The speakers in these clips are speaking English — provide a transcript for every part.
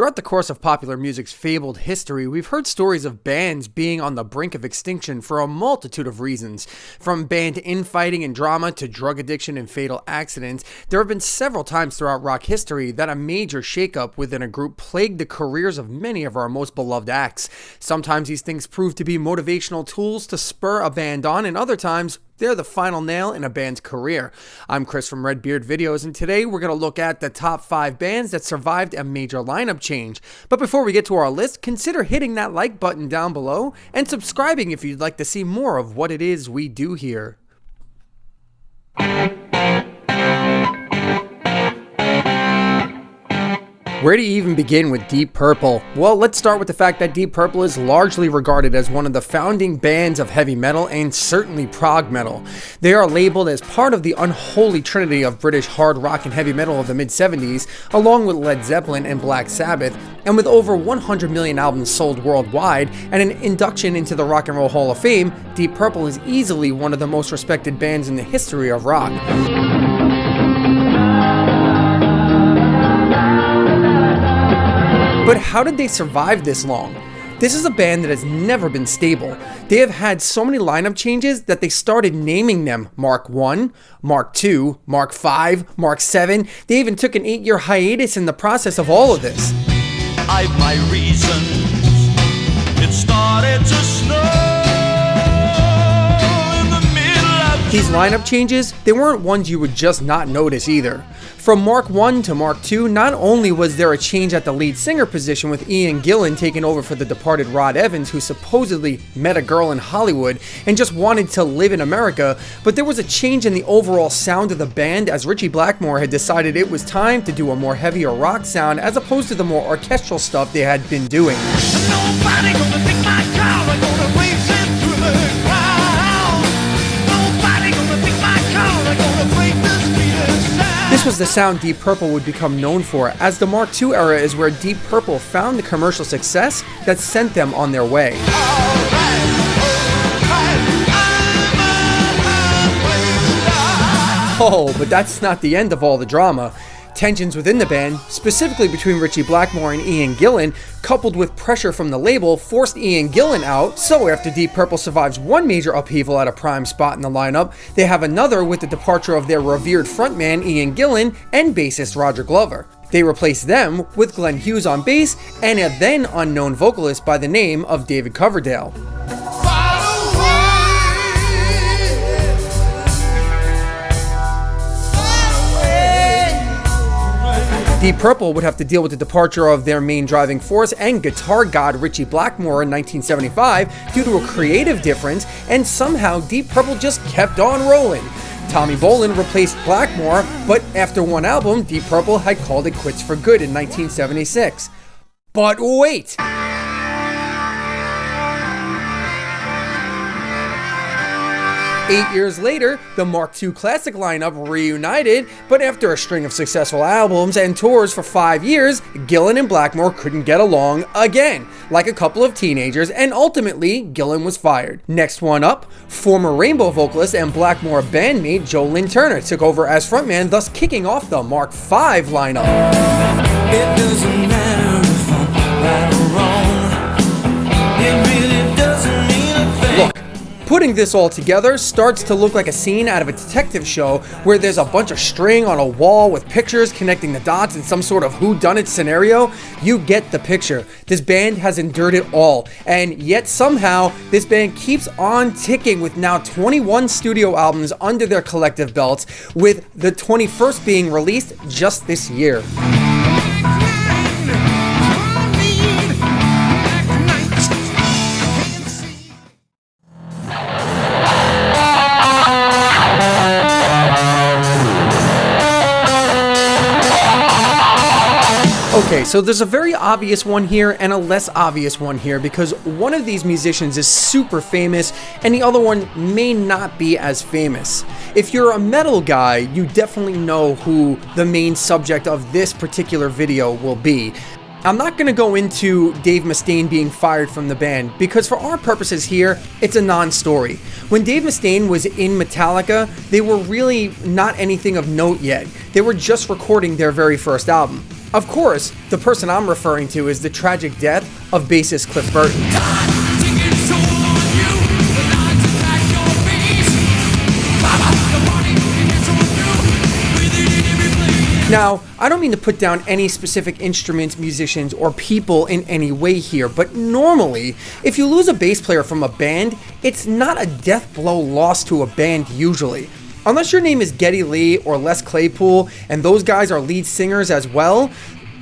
Throughout the course of popular music's fabled history, we've heard stories of bands being on the brink of extinction for a multitude of reasons. From band infighting and drama to drug addiction and fatal accidents, there have been several times throughout rock history that a major shakeup within a group plagued the careers of many of our most beloved acts. Sometimes these things prove to be motivational tools to spur a band on, and other times, they're the final nail in a band's career. I'm Chris from Redbeard Videos, and today we're going to look at the top 5 bands that survived a major lineup change. But before we get to our list, consider hitting that like button down below and subscribing if you'd like to see more of what it is we do here. Where do you even begin with Deep Purple? Well, let's start with the fact that Deep Purple is largely regarded as one of the founding bands of heavy metal and certainly prog metal. They are labeled as part of the unholy trinity of British hard rock and heavy metal of the mid-70s, along with Led Zeppelin and Black Sabbath, and with over 100 million albums sold worldwide and an induction into the Rock and Roll Hall of Fame, Deep Purple is easily one of the most respected bands in the history of rock. But how did they survive this long? This is a band that has never been stable. They have had so many lineup changes that they started naming them Mark I, Mark II, Mark V, Mark VII. They even took an 8-year hiatus in the process of all of this. I've my reasons. It started to snow in the middle of These lineup changes, they weren't ones you would just not notice either. From Mark I to Mark II, not only was there a change at the lead singer position with Ian Gillan taking over for the departed Rod Evans, who supposedly met a girl in Hollywood and just wanted to live in America, but there was a change in the overall sound of the band as Ritchie Blackmore had decided it was time to do a more heavier rock sound as opposed to the more orchestral stuff they had been doing. nobody gonna take my car. I'm gonna race it through the crowd. Nobody gonna take my car. I'm gonna break the speed sound. This was the sound Deep Purple would become known for, as the Mark II era is where Deep Purple found the commercial success that sent them on their way. Oh, but that's not the end of all the drama. Tensions within the band, specifically between Ritchie Blackmore and Ian Gillan, coupled with pressure from the label, forced Ian Gillan out. So after Deep Purple survives one major upheaval at a prime spot in the lineup, they have another with the departure of their revered frontman Ian Gillan and bassist Roger Glover. They replace them with Glenn Hughes on bass and a then unknown vocalist by the name of David Coverdale. Deep Purple would have to deal with the departure of their main driving force and guitar god Ritchie Blackmore in 1975 due to a creative difference, and somehow Deep Purple just kept on rolling. Tommy Bolin replaced Blackmore, but after one album, Deep Purple had called it quits for good in 1976. But wait! 8 years later, the Mark II classic lineup reunited, but after a string of successful albums and tours for 5 years, Gillan and Blackmore couldn't get along again, like a couple of teenagers, and ultimately, Gillan was fired. Next one up, former Rainbow vocalist and Blackmore bandmate Joe Lynn Turner took over as frontman, thus kicking off the Mark V lineup. It doesn't matter if I'm right or wrong. It really doesn't mean a thing. Look, putting this all together starts to look like a scene out of a detective show where there's a bunch of string on a wall with pictures connecting the dots in some sort of whodunit scenario. You get the picture. This band has endured it all, and yet somehow this band keeps on ticking with now 21 studio albums under their collective belts, with the 21st being released just this year. Okay, so there's a very obvious one here and a less obvious one here because one of these musicians is super famous and the other one may not be as famous. If you're a metal guy, you definitely know who the main subject of this particular video will be. I'm not going to go into Dave Mustaine being fired from the band because for our purposes here, it's a non-story. When Dave Mustaine was in Metallica, they were really not anything of note yet. They were just recording their very first album. Of course, the person I'm referring to is the tragic death of bassist Cliff Burton. Now, I don't mean to put down any specific instruments, musicians, or people in any way here, but normally, if you lose a bass player from a band, it's not a death blow loss to a band usually. Unless your name is Geddy Lee or Les Claypool, and those guys are lead singers as well,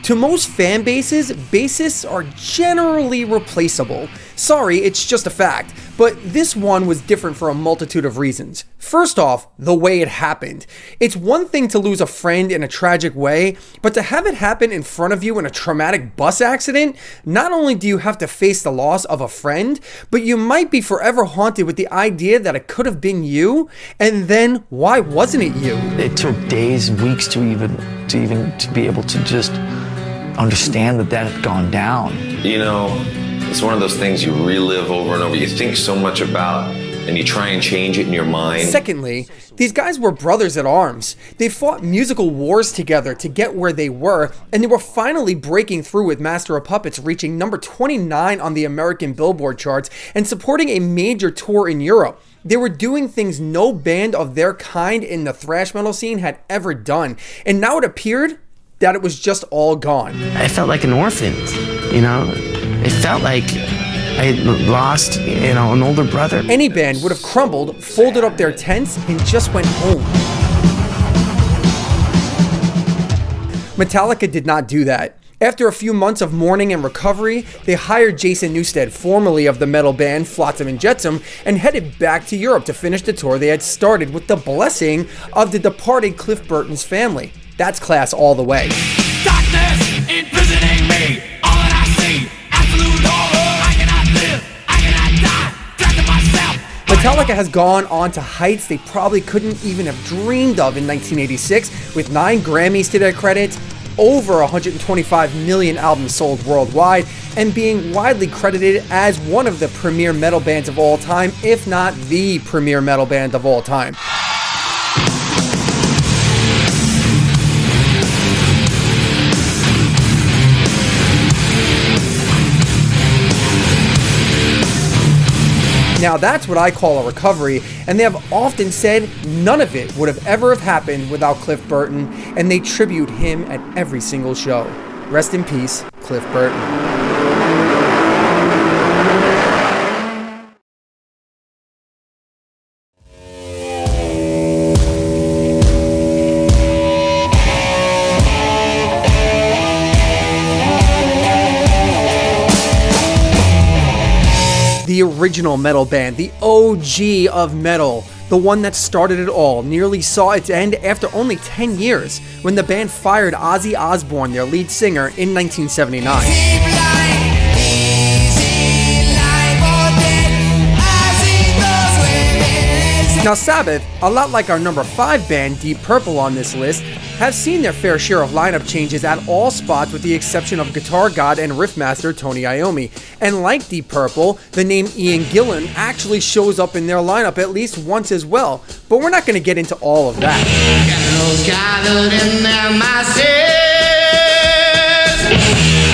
to most fan bases, bassists are generally replaceable. Sorry, it's just a fact. But this one was different for a multitude of reasons. First off, the way it happened. It's one thing to lose a friend in a tragic way, but to have it happen in front of you in a traumatic bus accident, not only do you have to face the loss of a friend, but you might be forever haunted with the idea that it could have been you, and then why wasn't it you? It took days and weeks to be able to just understand that had gone down. You know, it's one of those things you relive over and over. You think so much about, and you try and change it in your mind. Secondly, these guys were brothers at arms. They fought musical wars together to get where they were, and they were finally breaking through with Master of Puppets reaching number 29 on the American Billboard charts and supporting a major tour in Europe. They were doing things no band of their kind in the thrash metal scene had ever done, and now it appeared that it was just all gone. I felt like an orphan, you know? It felt like I had lost, an older brother. Any band would have crumbled, folded up their tents, and just went home. Metallica did not do that. After a few months of mourning and recovery, they hired Jason Newsted, formerly of the metal band Flotsam and Jetsam, and headed back to Europe to finish the tour they had started with the blessing of the departed Cliff Burton's family. That's class all the way. Darkness imprisoning me. All that I see, absolute horror. I cannot live, I cannot die. Trapped in myself. Metallica has gone on to heights they probably couldn't even have dreamed of in 1986, with 9 Grammys to their credit, over 125 million albums sold worldwide, and being widely credited as one of the premier metal bands of all time, if not the premier metal band of all time. Now that's what I call a recovery, and they have often said none of it would have ever happened without Cliff Burton, and they tribute him at every single show. Rest in peace, Cliff Burton. The original metal band, the OG of metal, the one that started it all, nearly saw its end after only 10 years when the band fired Ozzy Osbourne, their lead singer, in 1979. Now Sabbath, a lot like our number 5 band, Deep Purple, on this list, have seen their fair share of lineup changes at all spots with the exception of guitar god and riffmaster Tony Iommi. And like Deep Purple, the name Ian Gillan actually shows up in their lineup at least once as well. But we're not going to get into all of that. Gathered in their masses,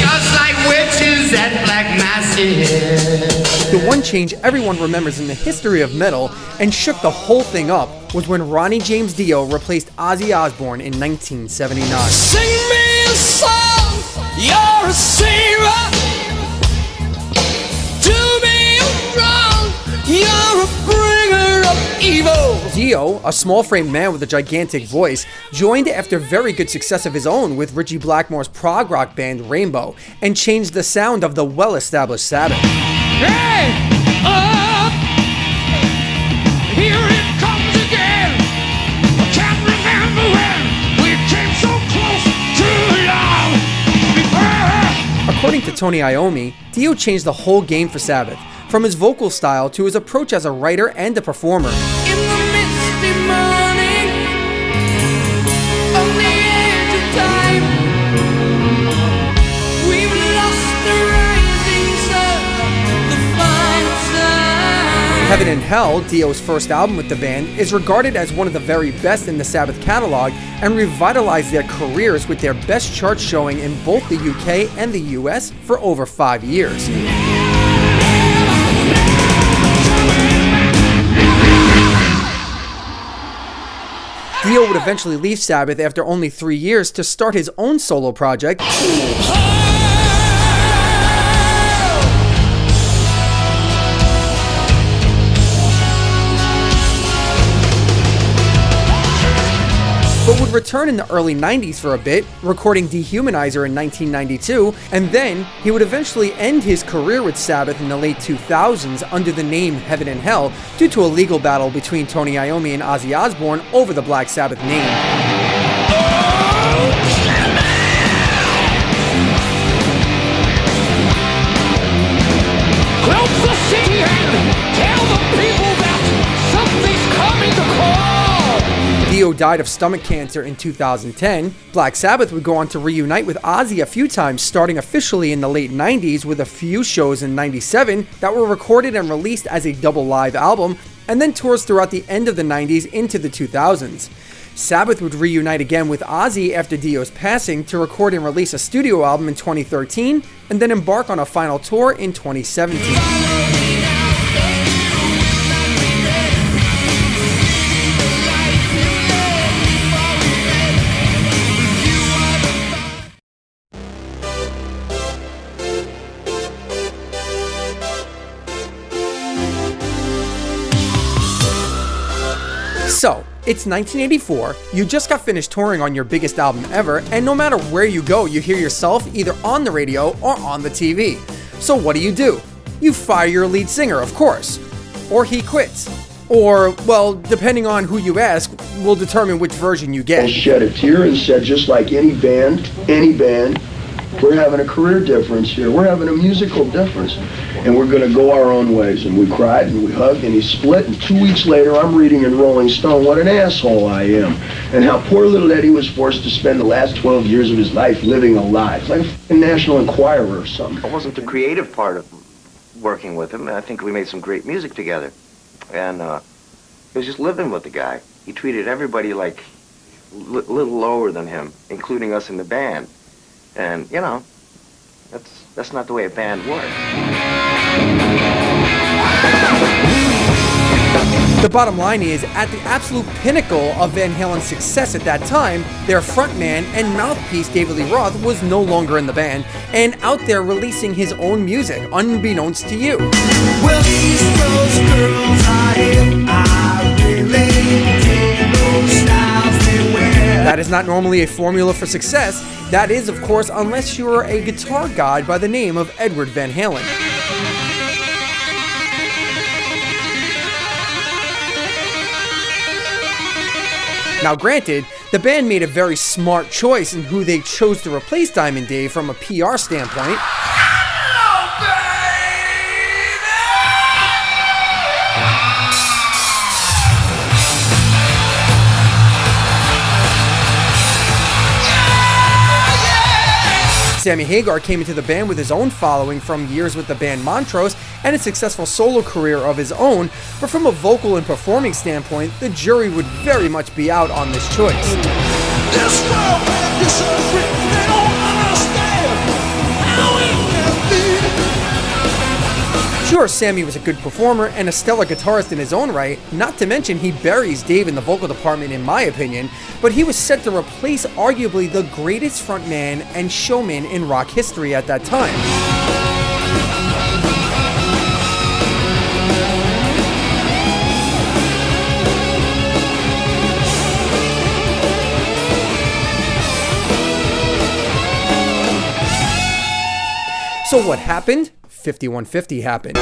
just like witches at black masses. The one change everyone remembers in the history of metal and shook the whole thing up was when Ronnie James Dio replaced Ozzy Osbourne in 1979. Sing me a song, you're a savior. Do me wrong, you're a bringer of evil. Dio, a small-framed man with a gigantic voice, joined after very good success of his own with Ritchie Blackmore's prog rock band Rainbow, and changed the sound of the well-established Sabbath. Hey, here it comes again. I can't remember when we came so close too long before. According to Tony Iommi, Dio changed the whole game for Sabbath, from his vocal style to his approach as a writer and a performer. In the misty morning, on the edge of time, we've lost the rising sun, the fine sun. Heaven and Hell, Dio's first album with the band, is regarded as one of the very best in the Sabbath catalog and revitalized their careers with their best chart showing in both the UK and the US for over 5 years. Dio would eventually leave Sabbath after only 3 years to start his own solo project, but would return in the early 90s for a bit, recording Dehumanizer in 1992, and then he would eventually end his career with Sabbath in the late 2000s under the name Heaven and Hell due to a legal battle between Tony Iommi and Ozzy Osbourne over the Black Sabbath name. Close the city and tell the people that something's coming to call. Dio died of stomach cancer in 2010. Black Sabbath would go on to reunite with Ozzy a few times, starting officially in the late 90s with a few shows in 97 that were recorded and released as a double live album, and then tours throughout the end of the 90s into the 2000s. Sabbath would reunite again with Ozzy after Dio's passing to record and release a studio album in 2013, and then embark on a final tour in 2017. So, it's 1984, you just got finished touring on your biggest album ever, and no matter where you go, you hear yourself either on the radio or on the TV. So what do? You fire your lead singer, of course. Or he quits. Or, well, depending on who you ask, will determine which version you get. I shed a tear and said, just like any band, we're having a career difference here. We're having a musical difference. And we're going to go our own ways. And we cried and we hugged and he split. And 2 weeks later, I'm reading in Rolling Stone what an asshole I am. And how poor little Eddie was forced to spend the last 12 years of his life living a lie. It's like a f***ing National Enquirer or something. It wasn't the creative part of working with him. I think we made some great music together. And it was just living with the guy. He treated everybody like a little lower than him, including us in the band. And, you know, that's not the way a band works. The bottom line is, at the absolute pinnacle of Van Halen's success at that time, their frontman and mouthpiece David Lee Roth was no longer in the band and out there releasing his own music, unbeknownst to you. Well, these girls are hip. I really dig those styles they wear. That is not normally a formula for success. That is, of course, unless you are a guitar god by the name of Edward Van Halen. Now granted, the band made a very smart choice in who they chose to replace Diamond Dave from a PR standpoint. Sammy Hagar came into the band with his own following from years with the band Montrose and a successful solo career of his own, but from a vocal and performing standpoint, the jury would very much be out on this choice. This world had this secret, they don't understand how it can be. Sure, Sammy was a good performer and a stellar guitarist in his own right, not to mention he buries Dave in the vocal department in my opinion, but he was set to replace arguably the greatest frontman and showman in rock history at that time. So what happened? 5150 happened.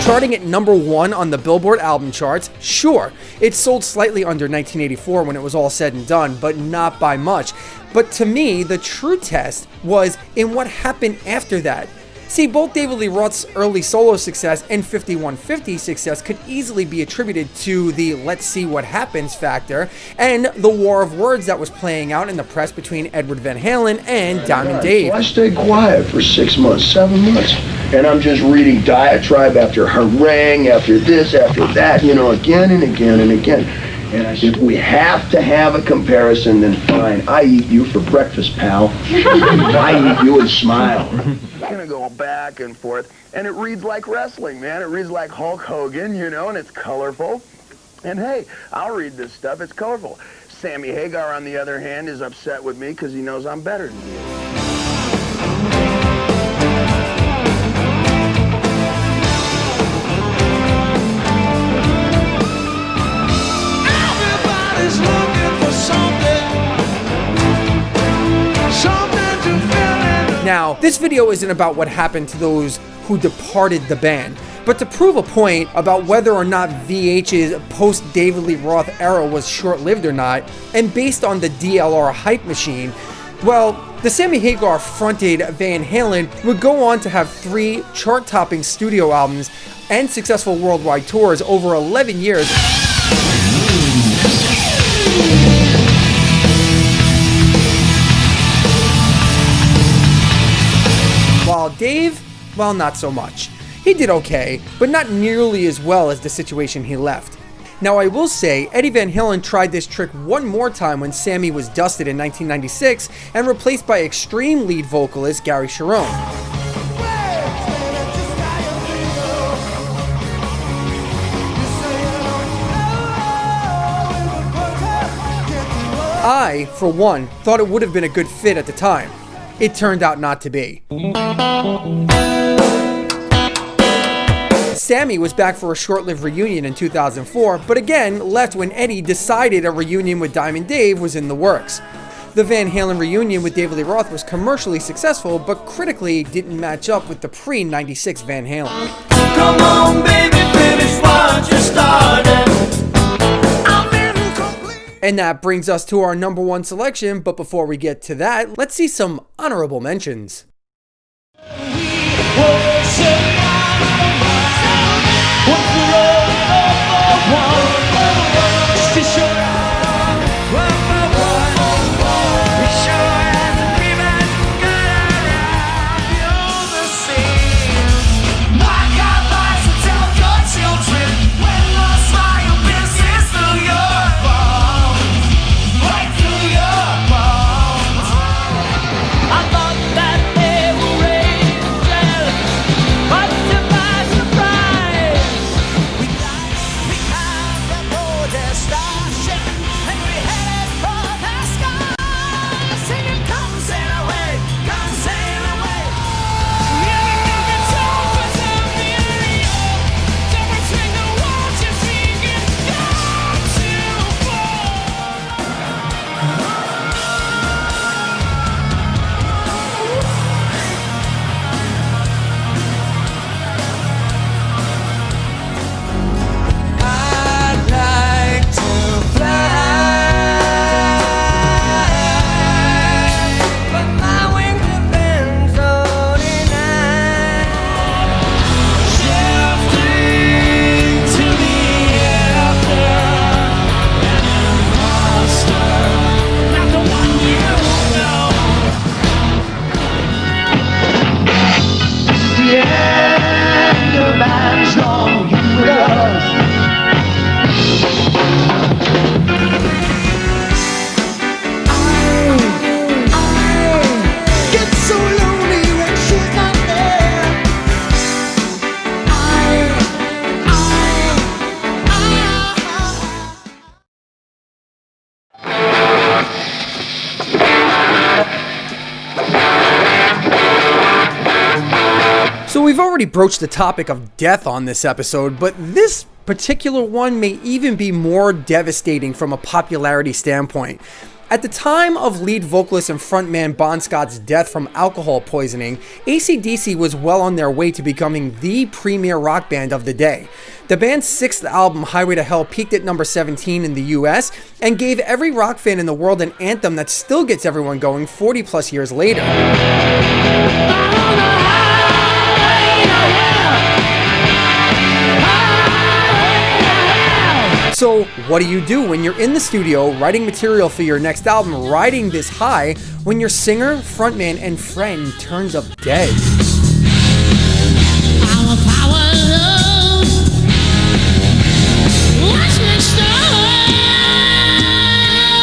Charting at #1 on the Billboard album charts, sure, it sold slightly under 1984 when it was all said and done, but not by much. But to me, the true test was in what happened after that. See, both David Lee Roth's early solo success and 5150's success could easily be attributed to the let's see what happens factor and the war of words that was playing out in the press between Edward Van Halen and Diamond Dave. So I stayed quiet for 6 months, 7 months, and I'm just reading diatribe after harangue, after this, after that, again and again and again. And I said, we have to have a comparison, then fine, I eat you for breakfast, pal. I eat you and smile. It's gonna go back and forth, and it reads like wrestling, man. It reads like Hulk Hogan, and it's colorful. And hey, I'll read this stuff, it's colorful. Sammy Hagar, on the other hand, is upset with me because he knows I'm better than he is. Now, this video isn't about what happened to those who departed the band, but to prove a point about whether or not VH's post-David Lee Roth era was short-lived or not, and based on the DLR hype machine, well, the Sammy Hagar fronted Van Halen would go on to have 3 chart-topping studio albums and successful worldwide tours over 11 years. While Dave, well, not so much. He did okay, but not nearly as well as the situation he left. Now, I will say, Eddie Van Halen tried this trick one more time when Sammy was dusted in 1996 and replaced by Extreme lead vocalist Gary Cherone. I, for one, thought it would have been a good fit at the time. It turned out not to be. Sammy was back for a short-lived reunion in 2004, but again left when Eddie decided a reunion with Diamond Dave was in the works. The Van Halen reunion with David Lee Roth was commercially successful, but critically didn't match up with the pre-96 Van Halen. Come on, baby, finish what you started. And that brings us to our number 1 selection, but before we get to that, let's see some honorable mentions. So we've already broached the topic of death on this episode, but this particular one may even be more devastating from a popularity standpoint. At the time of lead vocalist and frontman Bon Scott's death from alcohol poisoning, AC/DC was well on their way to becoming the premier rock band of the day. The band's 6th album, Highway to Hell, peaked at number 17 in the US and gave every rock fan in the world an anthem that still gets everyone going 40 plus years later. So what do when you're in the studio writing material for your next album, riding this high, when your singer, frontman, and friend turns up dead?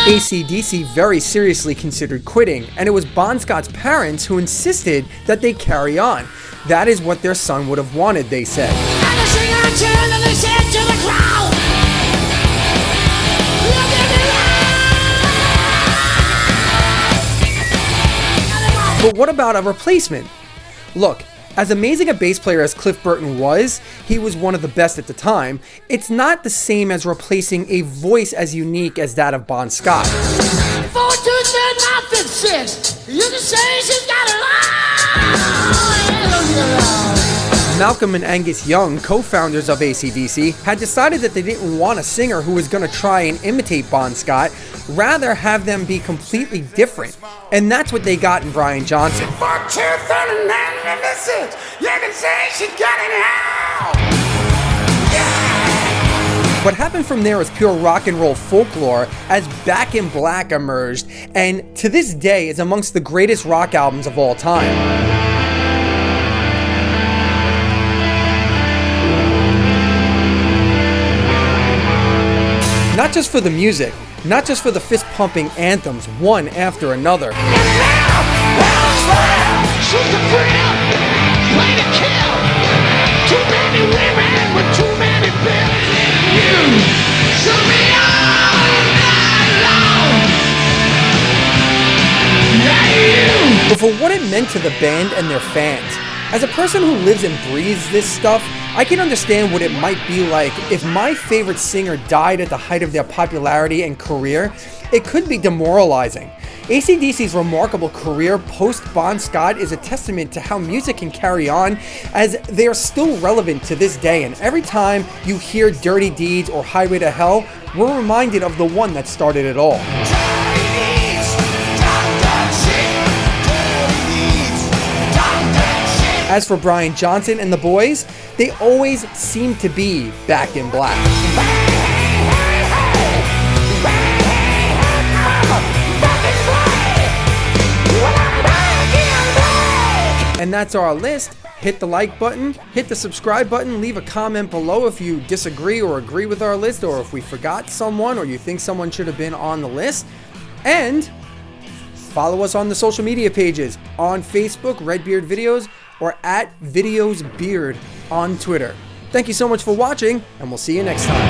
AC/DC very seriously considered quitting, and it was Bon Scott's parents who insisted that they carry on. That is what their son would have wanted, they said. But what about a replacement? Look, as amazing a bass player as Cliff Burton was, he was one of the best at the time. It's not the same as replacing a voice as unique as that of Bon Scott. Malcolm and Angus Young, co-founders of AC/DC, had decided that they didn't want a singer who was going to try and imitate Bon Scott, rather have them be completely different. And that's what they got in Brian Johnson. What happened from there was pure rock and roll folklore as Back in Black emerged, and to this day is amongst the greatest rock albums of all time. Not just for the music, not just for the fist-pumping anthems, one after another. But for what it meant to the band and their fans, as a person who lives and breathes this stuff, I can understand what it might be like if my favorite singer died at the height of their popularity and career. It could be demoralizing. AC/DC's remarkable career post Bon Scott is a testament to how music can carry on, as they are still relevant to this day, and every time you hear Dirty Deeds or Highway to Hell, we're reminded of the one that started it all. As for Brian Johnson and the boys, they always seem to be back in black. And that's our list. Hit the like button, hit the subscribe button, leave a comment below if you disagree or agree with our list, or if we forgot someone or you think someone should have been on the list. And follow us on the social media pages on Facebook, Redbeard Videos, or at VideosBeard on Twitter. Thank you so much for watching, and we'll see you next time.